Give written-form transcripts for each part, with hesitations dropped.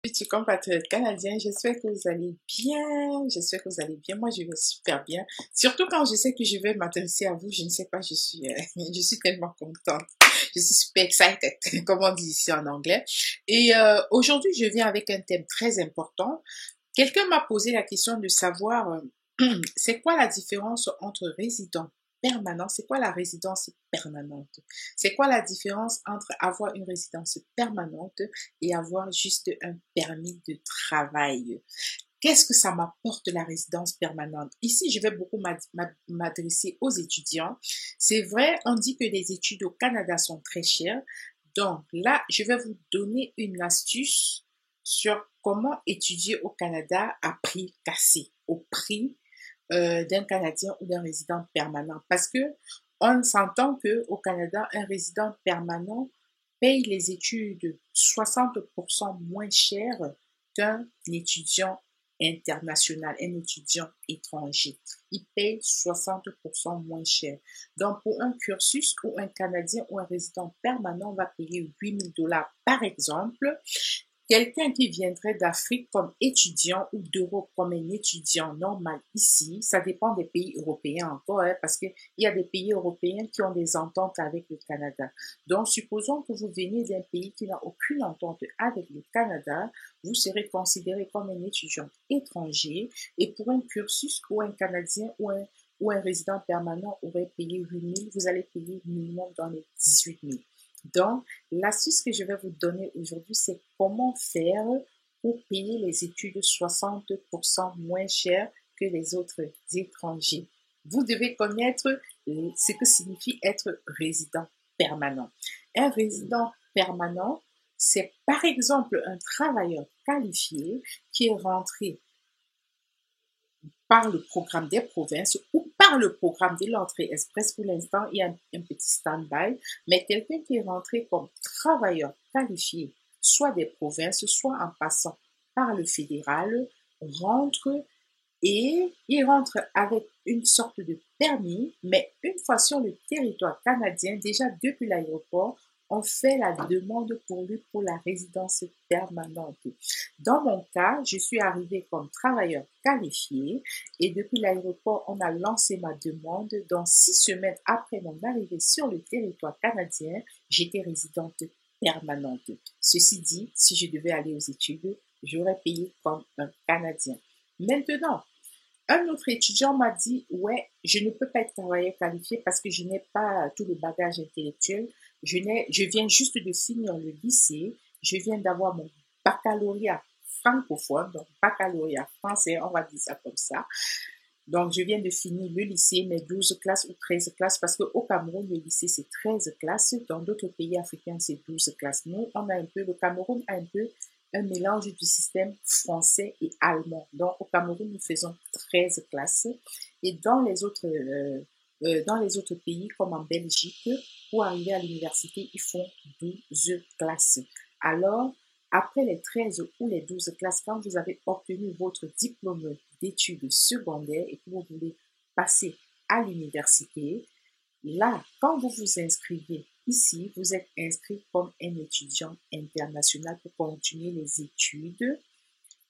Petits compatriotes canadiens, j'espère que vous allez bien. J'espère que vous allez bien. Moi, je vais super bien. Surtout quand je sais que je vais m'adresser à vous. Je ne sais pas, je suis tellement contente. Je suis super excited, comme on dit ici en anglais. Et aujourd'hui, je viens avec un thème très important. Quelqu'un m'a posé la question de savoir c'est quoi la différence entre résident permanent, c'est quoi la résidence permanente? C'est quoi la différence entre avoir une résidence permanente et avoir juste un permis de travail? Qu'est-ce que ça m'apporte la résidence permanente? Ici, je vais beaucoup m'adresser aux étudiants. C'est vrai, on dit que les études au Canada sont très chères. Donc là, je vais vous donner une astuce sur comment étudier au Canada à prix cassé, au prix d'un Canadien ou d'un résident permanent. Parce que on s'entend que au Canada, un résident permanent paye les études 60% moins cher qu'un étudiant international, un étudiant étranger. Il paye 60% moins cher. Donc, pour un cursus où un Canadien ou un résident permanent va payer 8 000 $ par exemple, quelqu'un qui viendrait d'Afrique comme étudiant ou d'Europe comme un étudiant normal ici, ça dépend des pays européens encore, hein, parce qu'il y a des pays européens qui ont des ententes avec le Canada. Donc, supposons que vous venez d'un pays qui n'a aucune entente avec le Canada, vous serez considéré comme un étudiant étranger et pour un cursus où un Canadien ou un résident permanent aurait payé 8 000, vous allez payer minimum dans les 18 000. Donc, l'astuce que je vais vous donner aujourd'hui, c'est comment faire pour payer les études 60% moins cher que les autres étrangers. Vous devez connaître ce que signifie être résident permanent. Un résident permanent, c'est par exemple un travailleur qualifié qui est rentré par le programme des provinces ou par le programme de l'entrée express. Pour l'instant, il y a un petit stand-by, mais quelqu'un qui est rentré comme travailleur qualifié, soit des provinces, soit en passant par le fédéral, rentre et il rentre avec une sorte de permis, mais une fois sur le territoire canadien, déjà depuis l'aéroport, on fait la demande pour lui pour la résidence permanente. Dans mon cas, je suis arrivée comme travailleur qualifié et depuis l'aéroport, on a lancé ma demande. Dans 6 semaines après mon arrivée sur le territoire canadien, j'étais résidente permanente. Ceci dit, si je devais aller aux études, j'aurais payé comme un Canadien. Maintenant, un autre étudiant m'a dit, ouais, je ne peux pas être travailleur qualifié parce que je n'ai pas tout le bagage intellectuel. Je viens juste de finir le lycée. Je viens d'avoir mon baccalauréat francophone, donc baccalauréat français, on va dire ça comme ça. Donc, je viens de finir le lycée, mes 12 classes ou 13 classes, parce qu'au Cameroun, le lycée, c'est 13 classes. Dans d'autres pays africains, c'est 12 classes. Nous, on a un peu, le Cameroun a un peu un mélange du système français et allemand. Donc, au Cameroun, nous faisons 13 classes. Et dans les autres pays, comme en Belgique, pour arriver à l'université, ils font 12 classes. Alors, après les 13 ou les 12 classes, quand vous avez obtenu votre diplôme d'études secondaires et que vous voulez passer à l'université, là, quand vous vous inscrivez ici, vous êtes inscrit comme un étudiant international pour continuer les études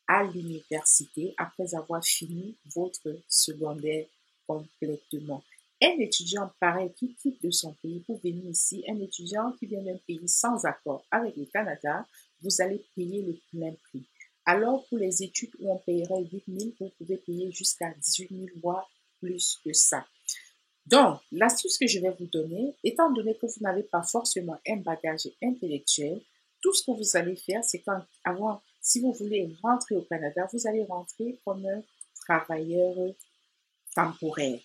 à l'université après avoir fini votre secondaire complètement. Un étudiant pareil qui quitte de son pays pour venir ici, un étudiant qui vient d'un pays sans accord avec le Canada, vous allez payer le plein prix. Alors, pour les études où on paierait 8 000, vous pouvez payer jusqu'à 18 000, voire plus que ça. Donc, l'astuce que je vais vous donner, étant donné que vous n'avez pas forcément un bagage intellectuel, tout ce que vous allez faire, c'est si vous voulez rentrer au Canada, vous allez rentrer comme un travailleur temporaire.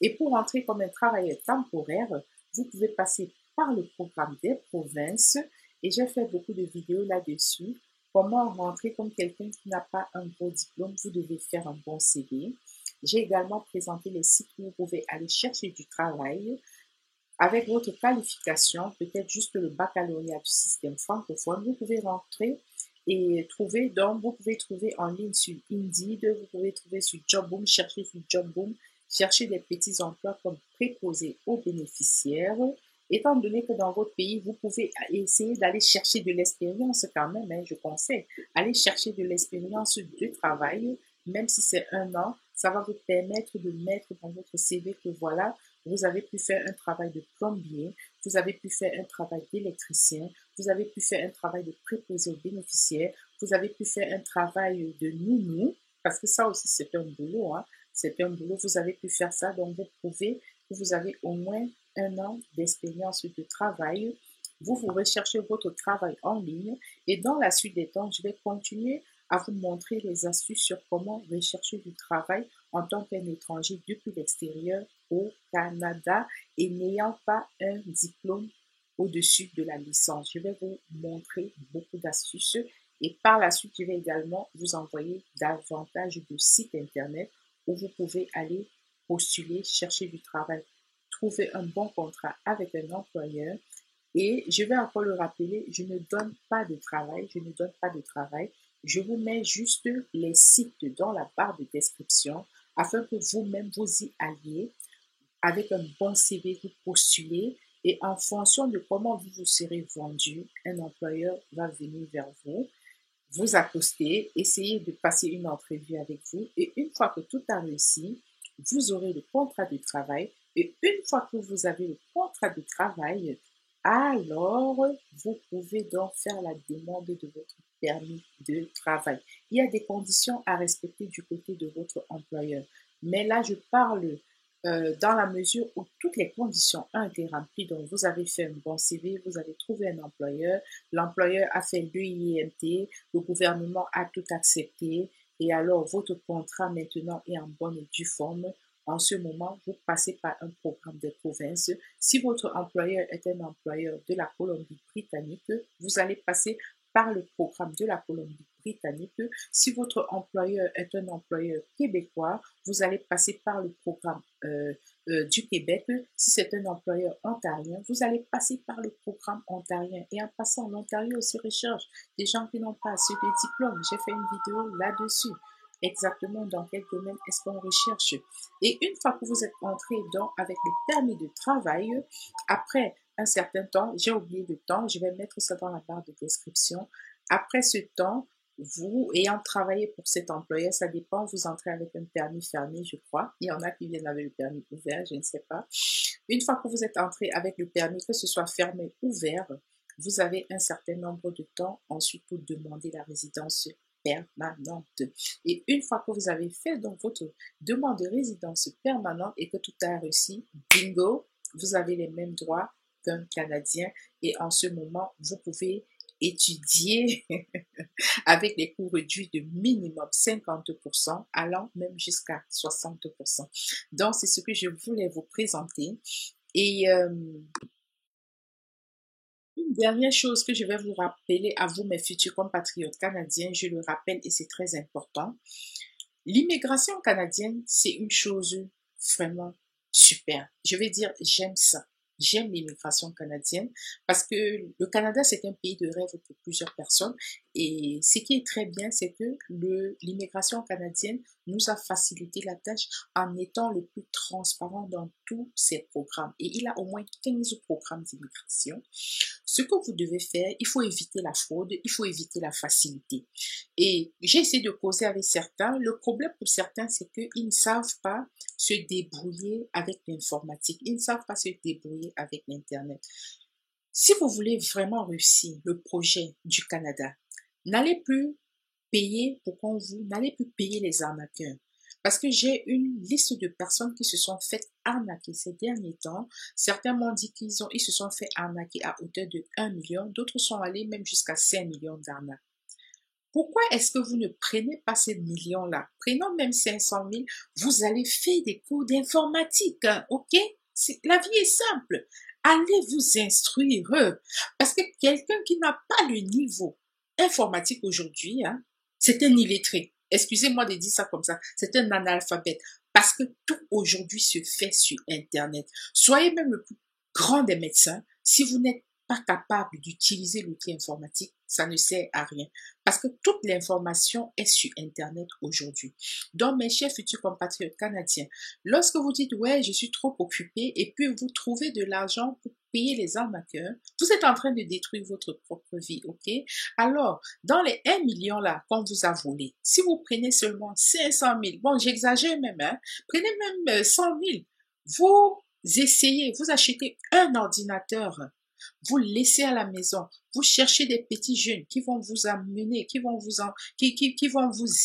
Et pour rentrer comme un travailleur temporaire, vous pouvez passer par le programme des provinces et j'ai fait beaucoup de vidéos là-dessus. Comment rentrer comme quelqu'un qui n'a pas un gros diplôme, vous devez faire un bon CV. J'ai également présenté les sites où vous pouvez aller chercher du travail avec votre qualification, peut-être juste le baccalauréat du système francophone. Vous pouvez rentrer et trouver, donc vous pouvez trouver en ligne sur Indeed, vous pouvez trouver sur Jobboom, chercher sur Jobboom, chercher des petits emplois comme préposés aux bénéficiaires Étant donné que dans votre pays, vous pouvez essayer d'aller chercher de l'expérience quand même, hein, je conseille, aller chercher de l'expérience de travail, même si c'est 1 an, ça va vous permettre de mettre dans votre CV que voilà, vous avez pu faire un travail de plombier, vous avez pu faire un travail d'électricien, vous avez pu faire un travail de préposé aux bénéficiaires, vous avez pu faire un travail de nounou, parce que ça aussi c'est un boulot, hein, c'est un boulot, vous avez pu faire ça, donc vous prouvez que vous avez au moins 1 an d'expérience de travail. Vous recherchez votre travail en ligne et dans la suite des temps, je vais continuer à vous montrer les astuces sur comment rechercher du travail en tant qu'un étranger depuis l'extérieur au Canada et n'ayant pas un diplôme au-dessus de la licence. Je vais vous montrer beaucoup d'astuces et par la suite, je vais également vous envoyer davantage de sites internet où vous pouvez aller postuler, chercher du travail, trouver un bon contrat avec un employeur. Et je vais encore le rappeler, je ne donne pas de travail, je ne donne pas de travail. Je vous mets juste les sites dans la barre de description afin que vous-même vous y alliez. Avec un bon CV, vous postulez et en fonction de comment vous vous serez vendu, un employeur va venir vers vous, vous accostez, essayez de passer une entrevue avec vous et une fois que tout a réussi, vous aurez le contrat de travail et une fois que vous avez le contrat de travail, alors vous pouvez donc faire la demande de votre permis de travail. Il y a des conditions à respecter du côté de votre employeur. Mais là, je parle dans la mesure où toutes les conditions ont été remplies. Donc, vous avez fait un bon CV, vous avez trouvé un employeur, l'employeur a fait l'UIMT, le gouvernement a tout accepté et alors votre contrat maintenant est en bonne et due forme. En ce moment, vous passez par un programme des provinces. Si votre employeur est un employeur de la Colombie-Britannique, vous allez passer par le programme de la Colombie-Britannique. Si votre employeur est un employeur québécois, vous allez passer par le programme du Québec. Si c'est un employeur ontarien, vous allez passer par le programme ontarien. Et en passant, l'Ontario aussi recherche des gens qui n'ont pas assez de diplôme. J'ai fait une vidéo là-dessus. Exactement dans quel domaine est-ce qu'on recherche. Et une fois que vous êtes entré donc avec le permis de travail, après un certain temps, j'ai oublié le temps, je vais mettre ça dans la barre de description. Après ce temps, vous ayant travaillé pour cet employeur, ça dépend, vous entrez avec un permis fermé, je crois. Il y en a qui viennent avec le permis ouvert, je ne sais pas. Une fois que vous êtes entré avec le permis, que ce soit fermé ou ouvert, vous avez un certain nombre de temps ensuite pour demander la résidence permanente. Et une fois que vous avez fait donc votre demande de résidence permanente et que tout a réussi, bingo, vous avez les mêmes droits qu'un Canadien et en ce moment, vous pouvez étudier avec les coûts réduits de minimum 50%, allant même jusqu'à 60%. Donc, c'est ce que je voulais vous présenter. Et une dernière chose que je vais vous rappeler à vous, mes futurs compatriotes canadiens, je le rappelle et c'est très important. L'immigration canadienne, c'est une chose vraiment super. Je vais dire, j'aime ça. J'aime l'immigration canadienne parce que le Canada, c'est un pays de rêve pour plusieurs personnes. Et ce qui est très bien, c'est que l'immigration canadienne nous a facilité la tâche en étant le plus transparent dans tous ses programmes. Et il a au moins 15 programmes d'immigration. Ce que vous devez faire, il faut éviter la fraude, il faut éviter la facilité. Et j'ai essayé de causer avec certains. Le problème pour certains, c'est qu'ils ne savent pas se débrouiller avec l'informatique. Ils ne savent pas se débrouiller avec l'Internet. Si vous voulez vraiment réussir le projet du Canada, n'allez plus payer pour qu'on vous, n'allez plus payer les arnaqueurs. Parce que j'ai une liste de personnes qui se sont faites arnaquer ces derniers temps. Certains m'ont dit ils se sont fait arnaquer à hauteur de 1 million. D'autres sont allés même jusqu'à 5 millions d'arnaques. Pourquoi est-ce que vous ne prenez pas ces millions-là? Prenons même 500 000, vous allez faire des cours d'informatique, hein, ok? La vie est simple. Allez vous instruire. Parce que quelqu'un qui n'a pas le niveau informatique aujourd'hui, hein, c'est un illettré. Excusez-moi de dire ça comme ça. C'est un analphabète. Parce que tout aujourd'hui se fait sur Internet. Soyez même le plus grand des médecins. Si vous n'êtes pas capable d'utiliser l'outil informatique, ça ne sert à rien. Parce que toute l'information est sur Internet aujourd'hui. Donc, mes chers futurs compatriotes canadiens, lorsque vous dites, ouais, je suis trop occupé, et puis vous trouvez de l'argent pour payer les arnaqueurs, vous êtes en train de détruire votre propre vie, ok? Alors, dans les 1 million là qu'on vous a volé, si vous prenez seulement 500 000, bon, j'exagère même, hein, prenez même 100 000, vous essayez, vous achetez un ordinateur, vous laissez à la maison, vous cherchez des petits jeunes qui vont vous amener, qui vont vous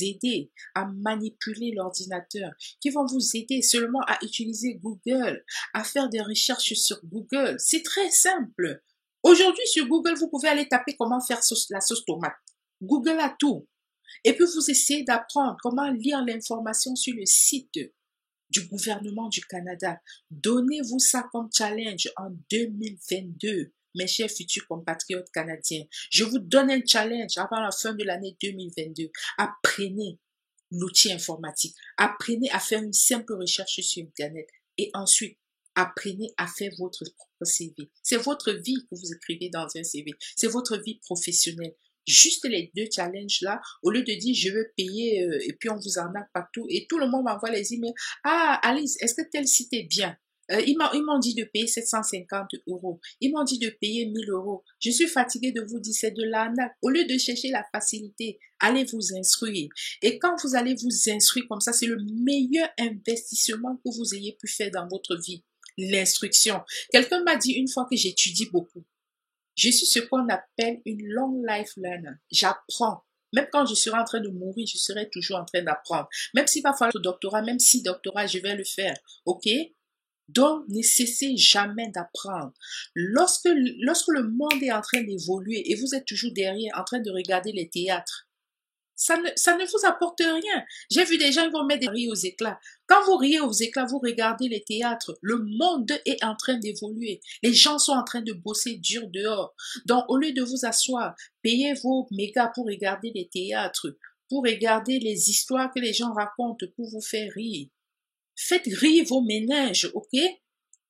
aider à manipuler l'ordinateur, qui vont vous aider seulement à utiliser Google, à faire des recherches sur Google. C'est très simple. Aujourd'hui, sur Google, vous pouvez aller taper comment faire la sauce tomate. Google a tout. Et puis, vous essayez d'apprendre comment lire l'information sur le site du gouvernement du Canada. Donnez-vous ça comme challenge en 2022, mes chers futurs compatriotes canadiens. Je vous donne un challenge avant la fin de l'année 2022. Apprenez l'outil informatique. Apprenez à faire une simple recherche sur Internet. Et ensuite, apprenez à faire votre propre CV. C'est votre vie que vous écrivez dans un CV. C'est votre vie professionnelle. Juste les deux challenges là, au lieu de dire je veux payer et puis on vous en a partout et tout le monde m'envoie les emails. Ah Alice, est-ce que tel site est bien? Ils m'ont dit de payer 750 euros. Ils m'ont dit de payer 1000 euros. Je suis fatiguée de vous dire c'est de l'arnaque. Au lieu de chercher la facilité, allez vous instruire. Et quand vous allez vous instruire comme ça, c'est le meilleur investissement que vous ayez pu faire dans votre vie. L'instruction. Quelqu'un m'a dit une fois que j'étudie beaucoup. Je suis ce qu'on appelle une long life learner. J'apprends. Même quand je serai en train de mourir, je serai toujours en train d'apprendre. Même s'il va falloir le doctorat, même si doctorat, je vais le faire. OK? Donc, ne cessez jamais d'apprendre. Lorsque le monde est en train d'évoluer et vous êtes toujours derrière en train de regarder les théâtres, ça ne vous apporte rien. J'ai vu des gens qui vont mettre des rires aux éclats. Quand vous riez aux éclats, vous regardez les théâtres. Le monde est en train d'évoluer. Les gens sont en train de bosser dur dehors. Donc, au lieu de vous asseoir, payez vos mégas pour regarder les théâtres, pour regarder les histoires que les gens racontent pour vous faire rire. Faites rire vos ménages, ok?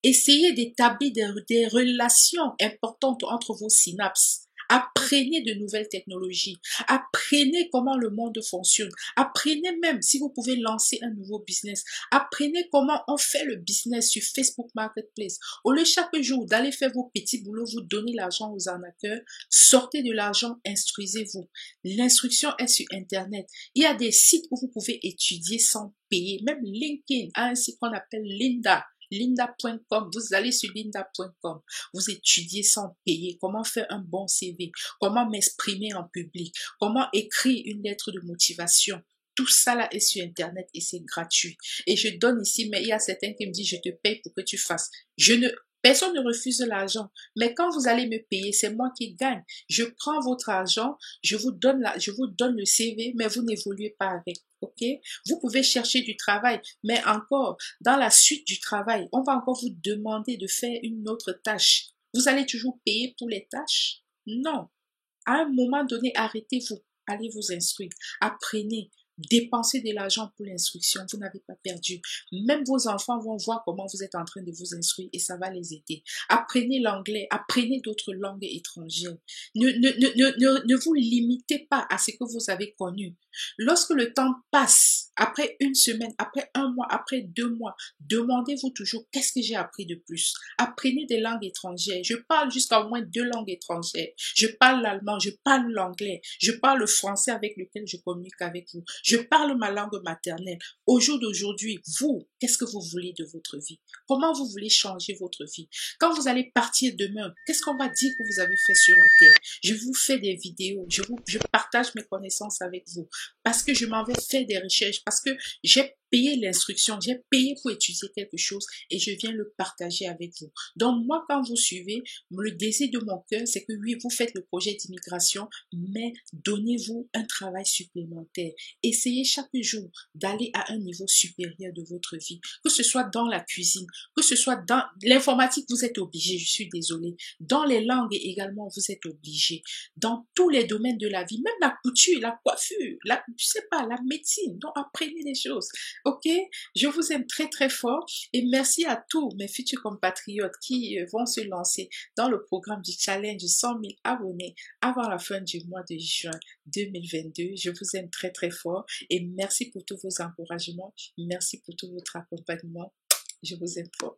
Essayez d'établir des relations importantes entre vos synapses. Apprenez de nouvelles technologies. Apprenez comment le monde fonctionne. Apprenez même si vous pouvez lancer un nouveau business. Apprenez comment on fait le business sur Facebook Marketplace. Au lieu chaque jour d'aller faire vos petits boulots, vous donnez l'argent aux arnaqueurs, sortez de l'argent, instruisez-vous. L'instruction est sur Internet. Il y a des sites où vous pouvez étudier sans payer. Même LinkedIn a un site qu'on appelle Lynda. Lynda.com, vous allez sur lynda.com, vous étudiez sans payer comment faire un bon CV, comment m'exprimer en public, comment écrire une lettre de motivation. Tout ça là est sur Internet et c'est gratuit. Et je donne ici, mais il y a certains qui me disent, je te paye pour que tu fasses. Personne ne refuse l'argent. Mais quand vous allez me payer, c'est moi qui gagne. Je prends votre argent, je vous donne le CV, mais vous n'évoluez pas avec. OK? Vous pouvez chercher du travail, mais encore, dans la suite du travail, on va encore vous demander de faire une autre tâche. Vous allez toujours payer pour les tâches? Non. À un moment donné, arrêtez-vous. Allez vous instruire. Apprenez. Dépensez de l'argent pour l'instruction, vous n'avez pas perdu. Même vos enfants vont voir comment vous êtes en train de vous instruire et ça va les aider. Apprenez l'anglais, apprenez d'autres langues étrangères. Ne vous limitez pas à ce que vous avez connu. Lorsque le temps passe, après une semaine, après un mois, après 2 mois, demandez-vous toujours qu'est-ce que j'ai appris de plus. Apprenez des langues étrangères. Je parle jusqu'à au moins 2 langues étrangères. Je parle l'allemand, je parle l'anglais, je parle le français avec lequel je communique avec vous. Je parle ma langue maternelle. Au jour d'aujourd'hui, vous, qu'est-ce que vous voulez de votre vie? Comment vous voulez changer votre vie? Quand vous allez partir demain, qu'est-ce qu'on va dire que vous avez fait sur la terre? Je vous fais des vidéos, je partage mes connaissances avec vous parce que je m'en vais faire des recherches, parce que j'ai payé l'instruction, j'ai payé pour étudier quelque chose et je viens le partager avec vous. Donc moi, quand vous suivez, le désir de mon cœur, c'est que oui, vous faites le projet d'immigration, mais donnez-vous un travail supplémentaire. Essayez chaque jour d'aller à un niveau supérieur de votre vie, que ce soit dans la cuisine, que ce soit dans l'informatique, vous êtes obligé, je suis désolée. Dans les langues également, vous êtes obligé. Dans tous les domaines de la vie, même la couture, la coiffure, je sais pas, la médecine. Donc apprenez des choses. Ok, je vous aime très très fort et merci à tous mes futurs compatriotes qui vont se lancer dans le programme du challenge 100 000 abonnés avant la fin du mois de juin 2022. Je vous aime très très fort et merci pour tous vos encouragements. Merci pour tout votre accompagnement. Je vous aime fort.